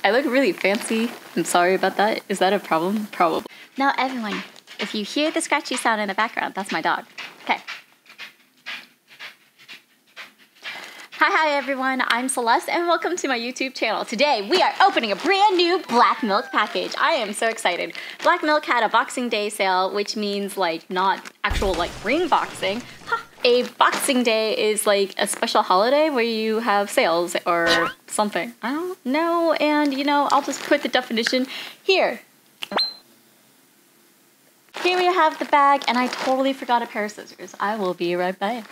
I look really fancy. I'm sorry about that. Is that a problem? Probably. Now everyone, if you hear the scratchy sound in the background, that's my dog. Okay. Hi everyone, I'm Celeste and welcome to my YouTube channel. Today we are opening a brand new BlackMilk package. I am so excited. BlackMilk had a Boxing Day sale, which means like not actual like ring boxing. A Boxing Day is like a special holiday where you have sales or something. I don't know, and you know, I'll just put the definition here. Here we have the bag, and I totally forgot a pair of scissors. I will be right back.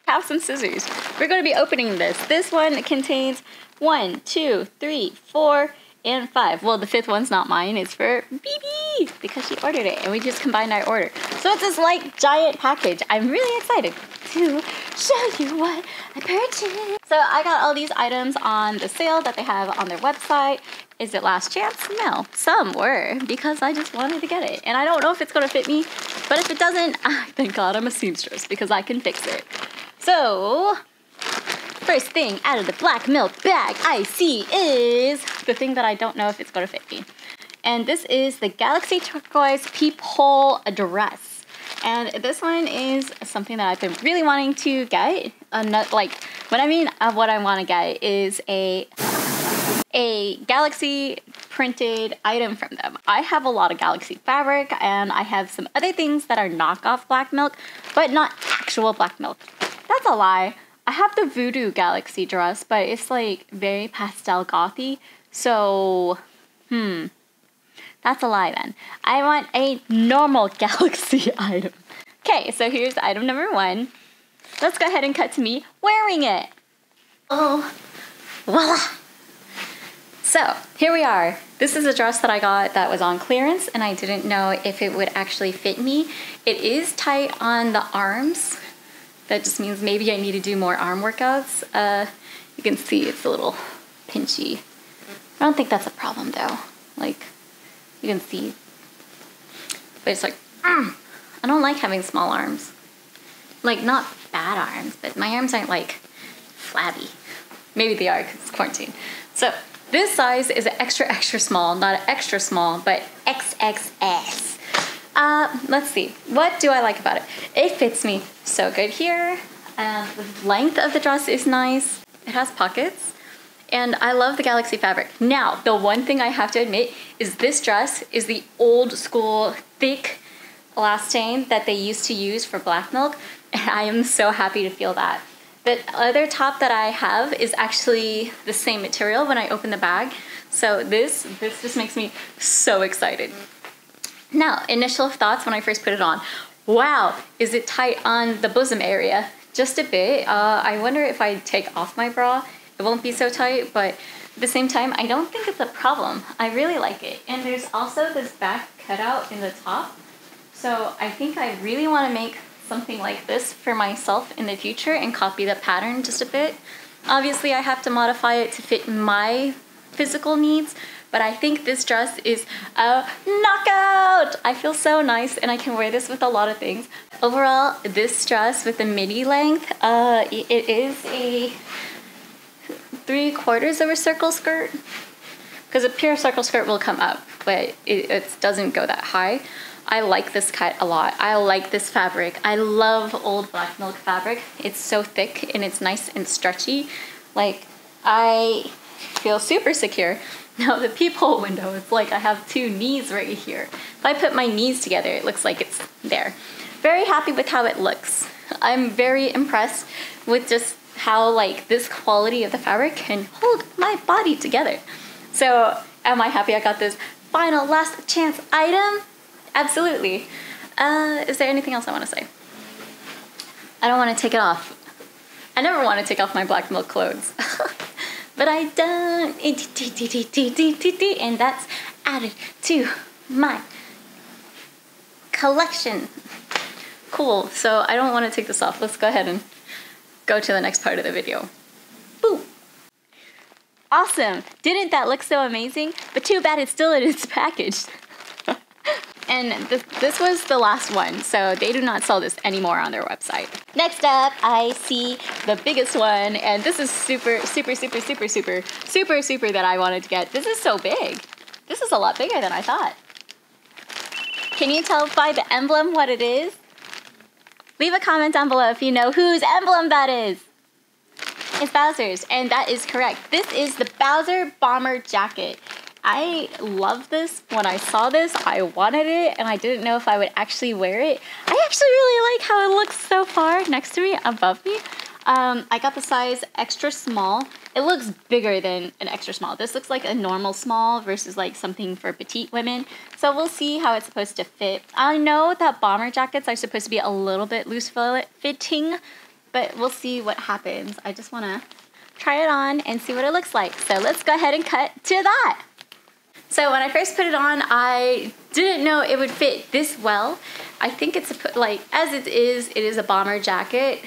Have some scissors. We're going to be opening this. This one contains 1, 2, 3, 4, and 5. Well, the 5th one's not mine. It's for BB because she ordered it, and we just combined our order. So it's this like giant package. I'm really excited to show you what I purchased. So I got all these items on the sale that they have on their website. Is it last chance? No. Some were, because I just wanted to get it. And I don't know if it's going to fit me, but if it doesn't, thank God I'm a seamstress because I can fix it. So, first thing out of the BlackMilk bag I see is the thing that I don't know if it's going to fit me. And this is the Galaxy Turquoise Peephole dress. And this one is something that I've been really wanting to get. Like, what I mean of what I want to get is a Galaxy printed item from them. I have a lot of Galaxy fabric and I have some other things that are knockoff BlackMilk, but not actual BlackMilk. That's a lie. I have the Voodoo Galaxy dress, but it's like very pastel gothy. So, that's a lie then. I want a normal Galaxy item. Okay, so here's item number 1. Let's go ahead and cut to me wearing it. Oh, voila. So, here we are. This is a dress that I got that was on clearance and I didn't know if it would actually fit me. It is tight on the arms. That just means maybe I need to do more arm workouts. You can see it's a little pinchy. I don't think that's a problem though. Like, you can see. But it's like, I don't like having small arms. Like, not bad arms, but my arms aren't like flabby. Maybe they are because it's quarantine. So, this size is an extra, extra small, not an extra small, but XXS. Let's see. What do I like about it? It fits me so good here. The length of the dress is nice. It has pockets. And I love the Galaxy fabric. Now, the one thing I have to admit is this dress is the old school thick elastane that they used to use for BlackMilk. And I am so happy to feel that. The other top that I have is actually the same material when I open the bag. So this just makes me so excited. Now, initial thoughts when I first put it on. Wow, is it tight on the bosom area? Just a bit. I wonder if I take off my bra, it won't be so tight, but at the same time, I don't think it's a problem. I really like it. And there's also this back cutout in the top. So I think I really want to make something like this for myself in the future and copy the pattern just a bit. Obviously, I have to modify it to fit my physical needs, but I think this dress is a knockout! I feel so nice and I can wear this with a lot of things. Overall, this dress with the midi length, it is a 3/4 of a circle skirt, because a pure circle skirt will come up, but it doesn't go that high. I like this cut a lot. I like this fabric. I love old BlackMilk fabric. It's so thick and it's nice and stretchy. Like, I feel super secure. Now the peephole window, it's like I have 2 knees right here. If I put my knees together, it looks like it's there. Very happy with how it looks. I'm very impressed with just how like this quality of the fabric can hold my body together. So am I happy I got this final last chance item? Absolutely. Is there anything else I want to say? I don't want to take it off. I never want to take off my BlackMilk clothes. But I don't. And that's added to my collection. Cool. So I don't want to take this off. Let's go ahead and go to the next part of the video. Boo! Awesome. Didn't that look so amazing? But too bad it's still in its package. And this was the last one, so they do not sell this anymore on their website. Next up, I see the biggest one, and this is super that I wanted to get. This is so big. This is a lot bigger than I thought. Can you tell by the emblem what it is? Leave a comment down below if you know whose emblem that is. It's Bowser's, and that is correct. This is the Bowser Bomber Jacket. I love this. When I saw this, I wanted it, and I didn't know if I would actually wear it. I actually really like how it looks so far next to me, above me. I got the size extra small. It looks bigger than an extra small. This looks like a normal small versus like something for petite women. So we'll see how it's supposed to fit. I know that bomber jackets are supposed to be a little bit loose fitting, but we'll see what happens. I just want to try it on and see what it looks like. So let's go ahead and cut to that. So when I first put it on, I didn't know it would fit this well. I think it's like, as it is a bomber jacket.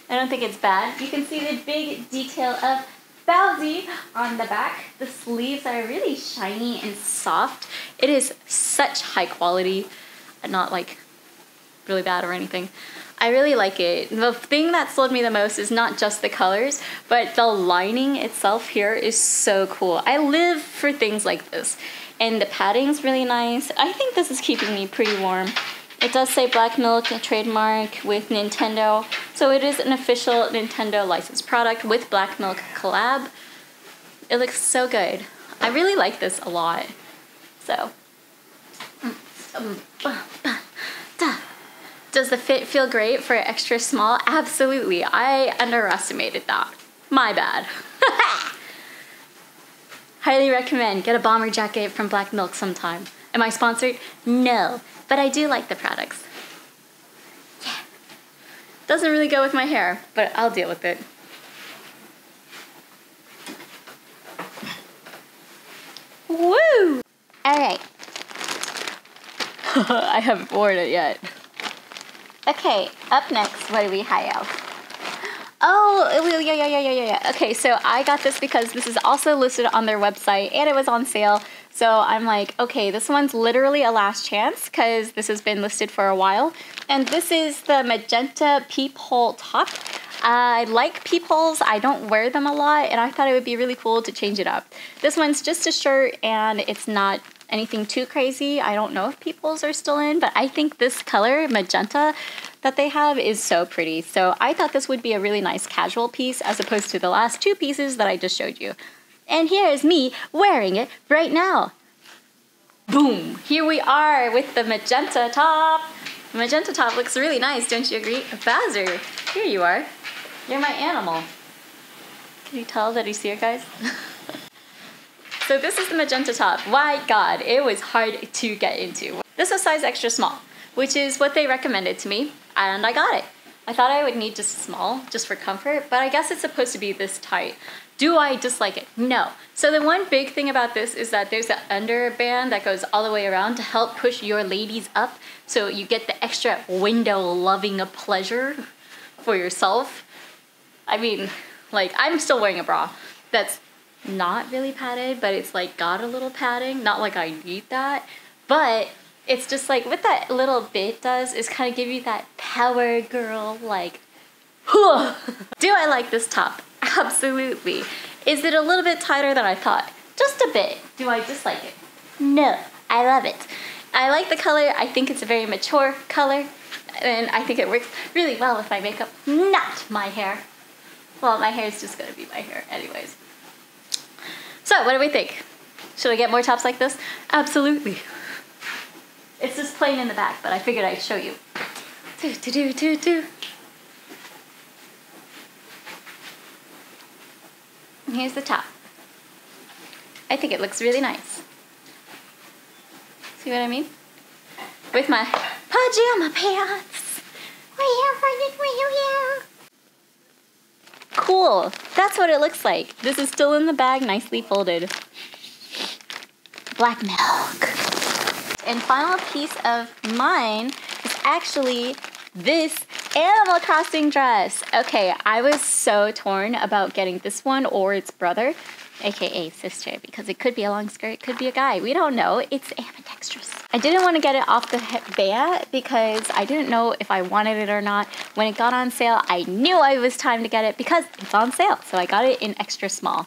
I don't think it's bad. You can see the big detail of Bowsy on the back. The sleeves are really shiny and soft. It is such high quality, not like really bad or anything. I really like it. The thing that sold me the most is not just the colors, but the lining itself here is so cool. I live for things like this. And the padding's really nice. I think this is keeping me pretty warm. It does say BlackMilk, a trademark with Nintendo. So it is an official Nintendo licensed product with BlackMilk collab. It looks so good. I really like this a lot. So. Does the fit feel great for extra small? Absolutely. I underestimated that. My bad. Highly recommend. Get a bomber jacket from BlackMilk sometime. Am I sponsored? No. But I do like the products. Yeah. Doesn't really go with my hair, but I'll deal with it. Woo! Alright. I haven't worn it yet. Okay, up next, what do we have? Oh, yeah. Okay, so I got this because this is also listed on their website and it was on sale. So I'm like, okay, this one's literally a last chance because this has been listed for a while. And this is the Magenta Peephole top. I like peepholes. I don't wear them a lot, and I thought it would be really cool to change it up. This one's just a shirt, and it's not anything too crazy. I don't know if peepholes are still in, but I think this color, magenta, that they have is so pretty. So I thought this would be a really nice casual piece as opposed to the last two pieces that I just showed you. And here is me wearing it right now. Boom! Here we are with the magenta top. The magenta top looks really nice, don't you agree? Bowser, here you are. You're my animal. Can you tell that he's here, guys? So this is the magenta top. My God, it was hard to get into. This is size extra small, which is what they recommended to me, and I got it. I thought I would need just small, just for comfort, but I guess it's supposed to be this tight. Do I dislike it? No. So the one big thing about this is that there's an underband that goes all the way around to help push your ladies up, so you get the extra window-loving pleasure for yourself. I mean, like, I'm still wearing a bra that's not really padded, but it's like got a little padding. Not like I need that, but it's just like what that little bit does is kind of give you that power girl, like, do I like this top? Absolutely. Is it a little bit tighter than I thought? Just a bit. Do I dislike it? No, I love it. I like the color. I think it's a very mature color, and I think it works really well with my makeup, not my hair. Well, my hair is just gonna be my hair anyways. So, what do we think? Should I get more tops like this? Absolutely. It's just plain in the back, but I figured I'd show you. And here's the top. I think it looks really nice. See what I mean? With my pajama pants. Cool. That's what it looks like. This is still in the bag, nicely folded. BlackMilk. And final piece of mine is actually this Animal Crossing dress. Okay, I was so torn about getting this one or its brother, aka sister, because it could be a long skirt, it could be a guy. We don't know. It's ambidextrous. I didn't want to get it off the bat because I didn't know if I wanted it or not. When it got on sale, I knew it was time to get it because it's on sale. So I got it in extra small.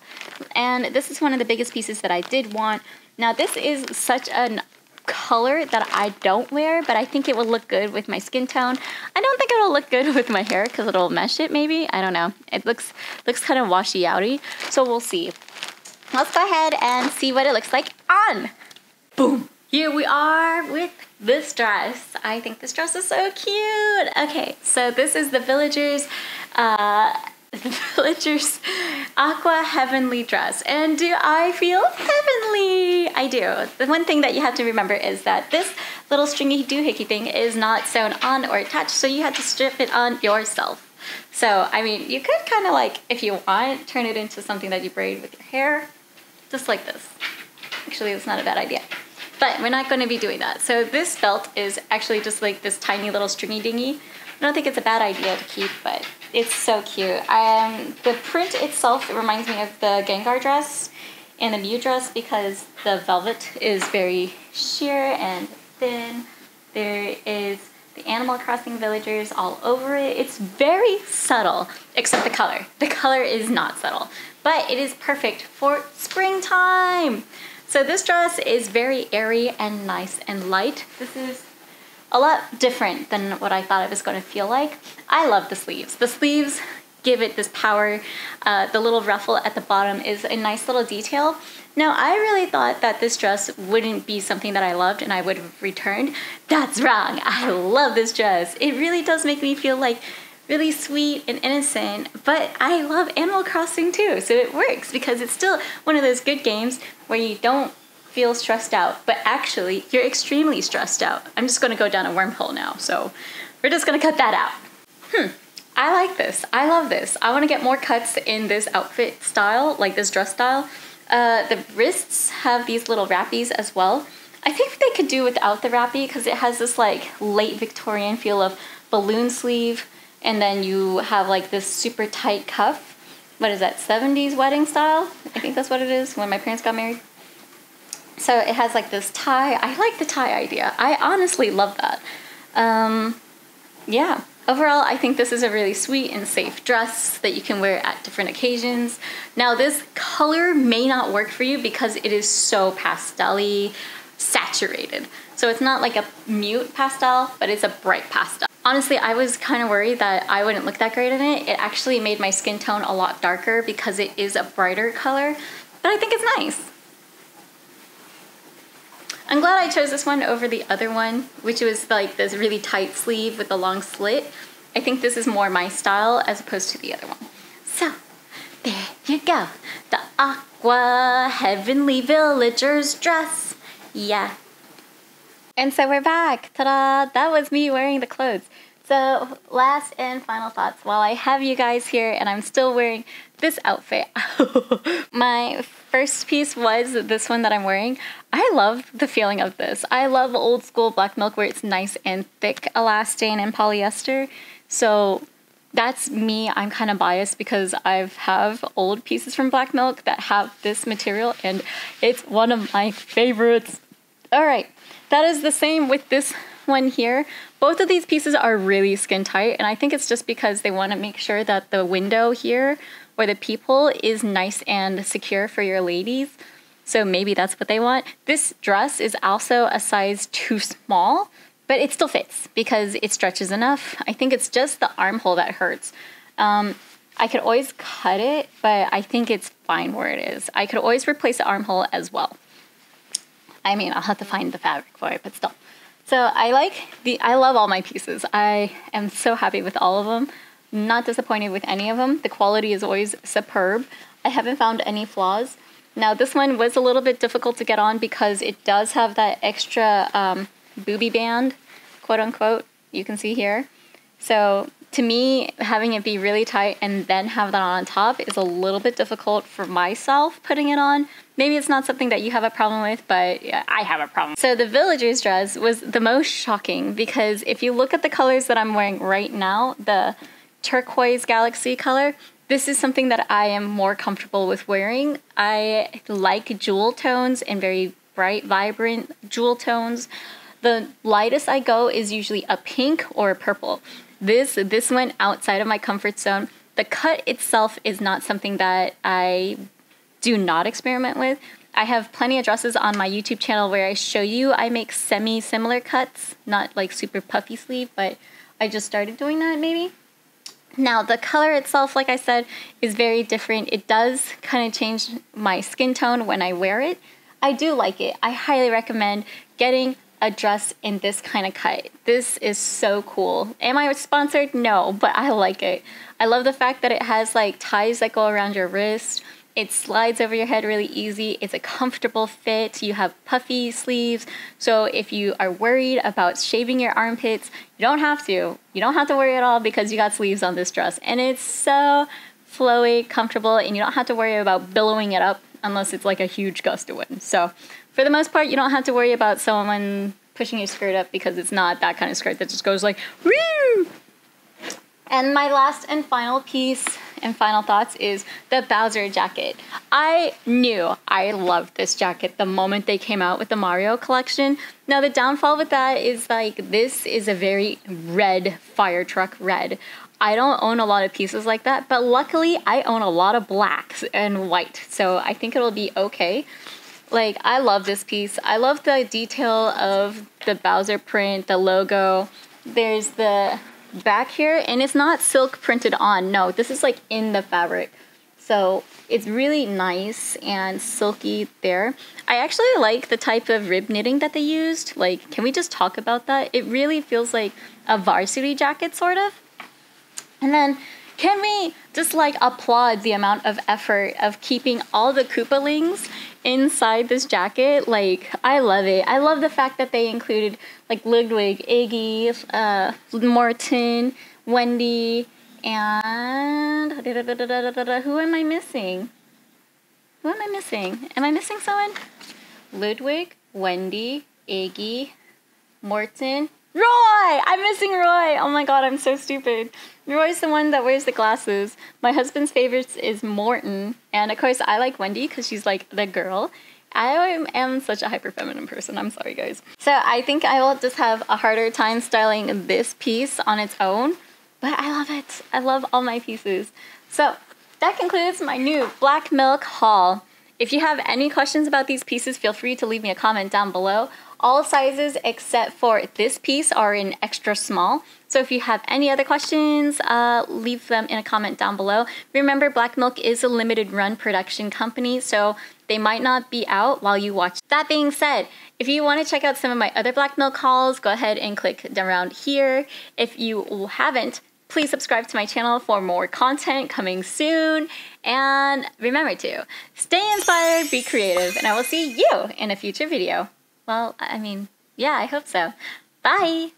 And this is one of the biggest pieces that I did want. Now this is such a color that I don't wear, but I think it will look good with my skin tone. I don't think it'll look good with my hair because it'll mesh it maybe. I don't know. It looks kind of washy-outy. So we'll see. Let's go ahead and see what it looks like on. Boom. Here we are with this dress. I think this dress is so cute. Okay, so this is the Villagers Aqua Heavenly dress. And do I feel heavenly? I do. The one thing that you have to remember is that this little stringy doohickey thing is not sewn on or attached, so you have to strip it on yourself. So, I mean, you could kind of like, if you want, turn it into something that you braid with your hair, just like this. Actually, it's not a bad idea. But we're not going to be doing that. So this belt is actually just like this tiny little stringy dingy. I don't think it's a bad idea to keep, but it's so cute. The print itself reminds me of the Gengar dress and the Mew dress because the velvet is very sheer and thin. There is the Animal Crossing villagers all over it. It's very subtle, except the color. The color is not subtle, but it is perfect for springtime. So this dress is very airy and nice and light. This is a lot different than what I thought it was going to feel like. I love the sleeves. The sleeves give it this power. The little ruffle at the bottom is a nice little detail. Now, I really thought that this dress wouldn't be something that I loved and I would have returned. That's wrong. I love this dress. It really does make me feel like really sweet and innocent, but I love Animal Crossing too, so it works because it's still one of those good games where you don't feel stressed out, but actually you're extremely stressed out. I'm just going to go down a wormhole now, so we're just going to cut that out. I like this. I love this. I want to get more cuts in this outfit style, like this dress style. The wrists have these little wrappies as well. I think they could do without the wrappy because it has this like late Victorian feel of balloon sleeve. And then you have like this super tight cuff. What is that, 70s wedding style? I think that's what it is, when my parents got married. So it has like this tie. I like the tie idea. I honestly love that. Yeah, overall I think this is a really sweet and safe dress that you can wear at different occasions. Now this color may not work for you because it is so pastel-y, saturated. So it's not like a mute pastel, but it's a bright pastel. Honestly, I was kind of worried that I wouldn't look that great in it. It actually made my skin tone a lot darker because it is a brighter color, but I think it's nice. I'm glad I chose this one over the other one, which was like this really tight sleeve with a long slit. I think this is more my style as opposed to the other one. So, there you go. The Aqua Heavenly Villagers dress. Yeah. And so we're back. Ta-da! That was me wearing the clothes. So last and final thoughts. While I have you guys here and I'm still wearing this outfit, my first piece was this one that I'm wearing. I love the feeling of this. I love old school BlackMilk where it's nice and thick elastane and polyester. So that's me. I'm kind of biased because I have old pieces from BlackMilk that have this material and it's one of my favorites. All right. That is the same with this one here. Both of these pieces are really skin tight, and I think it's just because they want to make sure that the window here, or the peephole, is nice and secure for your ladies. So maybe that's what they want. This dress is also a size too small, but it still fits because it stretches enough. I think it's just the armhole that hurts. I could always cut it, but I think it's fine where it is. I could always replace the armhole as well. I mean, I'll have to find the fabric for it, but still. So I love all my pieces. I am so happy with all of them. Not disappointed with any of them. The quality is always superb. I haven't found any flaws. Now this one was a little bit difficult to get on because it does have that extra booby band, quote unquote, you can see here. So To me, having it be really tight and then have that on top is a little bit difficult for myself putting it on. Maybe it's not something that you have a problem with, but yeah, I have a problem. So the villager's dress was the most shocking because if you look at the colors that I'm wearing right now, the turquoise galaxy color, this is something that I am more comfortable with wearing. I like jewel tones and very bright, vibrant jewel tones. The lightest I go is usually a pink or a purple. This went outside of my comfort zone. The cut itself is not something that I do not experiment with. I have plenty of dresses on my YouTube channel where I show you I make semi-similar cuts, not like super puffy sleeve, but I just started doing that maybe. Now the color itself, like I said, is very different. It does kind of change my skin tone when I wear it. I do like it. I highly recommend getting a dress in this kind of cut. This is so cool. Am I sponsored? No, but I like it. I love the fact that it has like ties that go around your wrist. It slides over your head really easy. It's a comfortable fit. You have puffy sleeves. So if you are worried about shaving your armpits, you don't have to. You don't have to worry at all because you got sleeves on this dress. And it's so flowy, comfortable, and you don't have to worry about billowing it up unless it's like a huge gust of wind. So for the most part, you don't have to worry about someone pushing your skirt up because it's not that kind of skirt that just goes like, woo! And my last and final piece and final thoughts is the Bowser jacket. I knew I loved this jacket the moment they came out with the Mario collection. Now the downfall with that is like, this is a very red fire truck red. I don't own a lot of pieces like that, but luckily I own a lot of blacks and white, so I think it'll be okay. Like, I love this piece. I love the detail of the Bowser print, the logo. There's the back here, and it's not silk printed on. No, this is like in the fabric. So it's really nice and silky there. I actually like the type of rib knitting that they used. Like, can we just talk about that? It really feels like a varsity jacket, sort of. And then, can we just like applaud the amount of effort of keeping all the Koopalings inside this jacket? Like, I love it. I love the fact that they included like Ludwig, Iggy, Morton, Wendy, and who am I missing? Who am I missing? Am I missing someone? Ludwig, Wendy, Iggy, Morton, Roy! I'm missing Roy! Oh my god, I'm so stupid. Roy's the one that wears the glasses. My husband's favorite is Morton. And of course, I like Wendy because she's like the girl. I am such a hyper feminine person. I'm sorry, guys. So I think I will just have a harder time styling this piece on its own. But I love it. I love all my pieces. So that concludes my new BlackMilk haul. If you have any questions about these pieces, feel free to leave me a comment down below. All sizes except for this piece are in extra small. So if you have any other questions, leave them in a comment down below. Remember, BlackMilk is a limited run production company, so they might not be out while you watch. That being said, if you want to check out some of my other BlackMilk hauls, go ahead and click around here. If you haven't, please subscribe to my channel for more content coming soon. And remember to stay inspired, be creative, and I will see you in a future video. Well, I mean, yeah, I hope so. Bye!